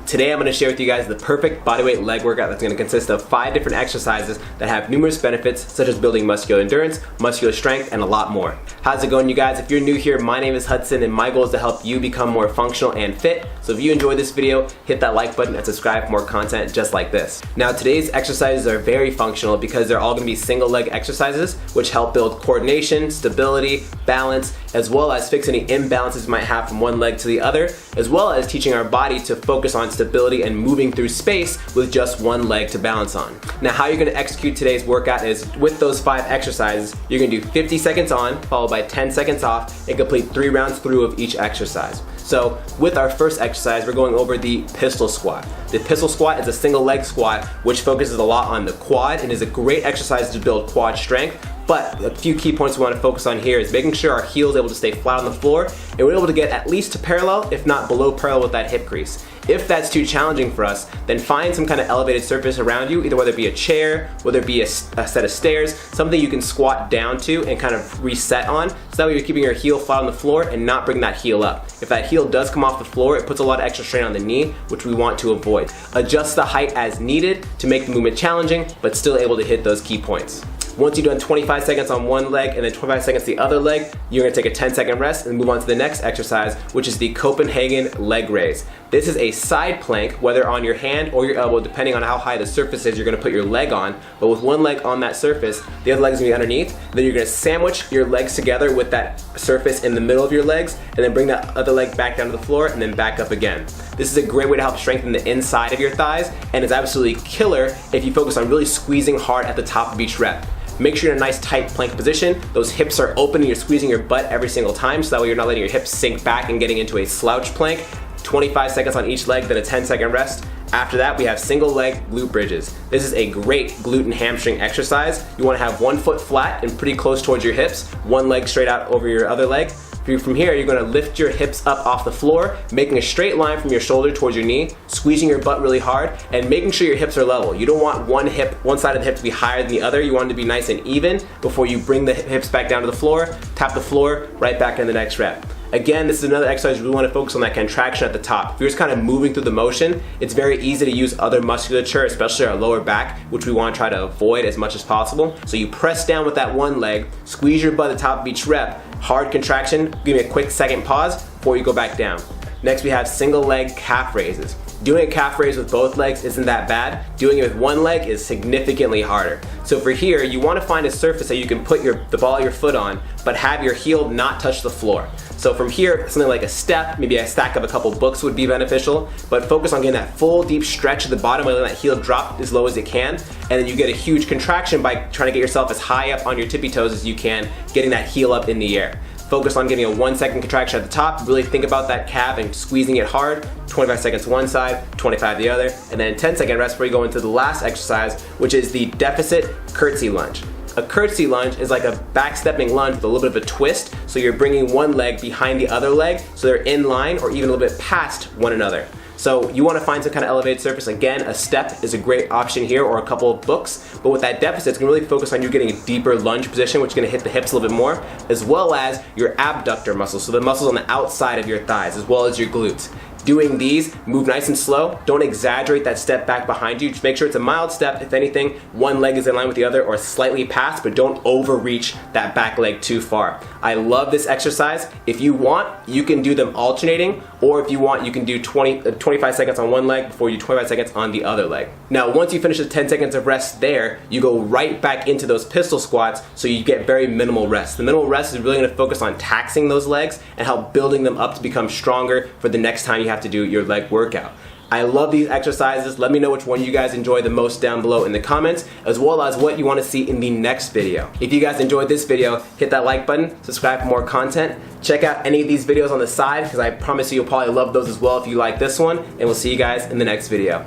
Today I'm going to share with you guys the perfect bodyweight leg workout that's going to consist of 5 different exercises that have numerous benefits such as building muscular endurance, muscular strength, and a lot more. How's it going, you guys? If you're new here, my name is Hudson and my goal is to help you become more functional and fit. So if you enjoyed this video, hit that like button and subscribe for more content just like this. Now today's exercises are very functional because they're all going to be single leg exercises which help build coordination, stability, balance, as well as fix any imbalances you might have from one leg to the other, as well as teaching our body to focus on stability and moving through space with just one leg to balance on. Now how you're going to execute today's workout is with those 5 exercises, you're going to do 50 seconds on, followed by 10 seconds off, and complete 3 rounds through of each exercise. So with our first exercise, we're going over the pistol squat. The pistol squat is a single leg squat which focuses a lot on the quad and is a great exercise to build quad strength. But a few key points we want to focus on here is making sure our heel is able to stay flat on the floor and we're able to get at least to parallel, if not below parallel with that hip crease. If that's too challenging for us, then find some kind of elevated surface around you, either whether it be a chair, whether it be a set of stairs, something you can squat down to and kind of reset on, so that way you're keeping your heel flat on the floor and not bringing that heel up. If that heel does come off the floor, it puts a lot of extra strain on the knee, which we want to avoid. Adjust the height as needed to make the movement challenging, but still able to hit those key points. Once you've done 25 seconds on one leg and then 25 seconds the other leg, you're going to take a 10-second rest and move on to the next exercise, which is the Copenhagen leg raise. This is a side plank, whether on your hand or your elbow, depending on how high the surface is you're going to put your leg on. But with one leg on that surface, the other leg is going to be underneath. Then you're going to sandwich your legs together with that surface in the middle of your legs, and then bring that other leg back down to the floor and then back up again. This is a great way to help strengthen the inside of your thighs, and it's absolutely killer if you focus on really squeezing hard at the top of each rep. Make sure you're in a nice tight plank position. Those hips are open and you're squeezing your butt every single time, so that way you're not letting your hips sink back and getting into a slouch plank. 25 seconds on each leg, then a 10-second rest. After that, we have single leg glute bridges. This is a great glute and hamstring exercise. You want to have one foot flat and pretty close towards your hips, one leg straight out over your other leg. From here, you're going to lift your hips up off the floor, making a straight line from your shoulder towards your knee, squeezing your butt really hard, and making sure your hips are level. You don't want one side of the hip to be higher than the other. You want it to be nice and even before you bring the hips back down to the floor, tap the floor, right back in the next rep. Again, this is another exercise we want to focus on that contraction at the top. If you're just kind of moving through the motion, it's very easy to use other musculature, especially our lower back, which we want to try to avoid as much as possible. So you press down with that one leg, squeeze your butt at the top of each rep, hard contraction, give me a quick second pause before you go back down. Next we have single leg calf raises. Doing a calf raise with both legs isn't that bad. Doing it with one leg is significantly harder. So for here, you want to find a surface that you can put the ball of your foot on, but have your heel not touch the floor. So from here, something like a step, maybe a stack of a couple books would be beneficial, but focus on getting that full deep stretch at the bottom, letting that heel drop as low as it can, and then you get a huge contraction by trying to get yourself as high up on your tippy toes as you can, getting that heel up in the air. Focus on getting a 1-second contraction at the top, really think about that calf and squeezing it hard, 25 seconds one side, 25 the other, and then 10-second rest before you go into the last exercise, which is the deficit curtsy lunge. A curtsy lunge is like a backstepping lunge with a little bit of a twist, so you're bringing one leg behind the other leg so they're in line or even a little bit past one another. So you want to find some kind of elevated surface. Again, a step is a great option here, or a couple of books, but with that deficit, it's going to really focus on you getting a deeper lunge position, which is going to hit the hips a little bit more, as well as your abductor muscles, so the muscles on the outside of your thighs, as well as your glutes. Doing these, move nice and slow. Don't exaggerate that step back behind you. Just make sure it's a mild step. If anything, one leg is in line with the other or slightly past, but don't overreach that back leg too far. I love this exercise. If you want, you can do them alternating, or if you want, you can do 25 seconds on one leg before you do 25 seconds on the other leg. Now, once you finish the 10 seconds of rest there, you go right back into those pistol squats, so you get very minimal rest. The minimal rest is really going to focus on taxing those legs and help building them up to become stronger for the next time you have to do your leg workout. I love these exercises. Let me know which one you guys enjoy the most down below in the comments, as well as what you want to see in the next video. If you guys enjoyed this video, hit that like button, subscribe for more content. Check out any of these videos on the side, because I promise you'll probably love those as well if you like this one, and we'll see you guys in the next video.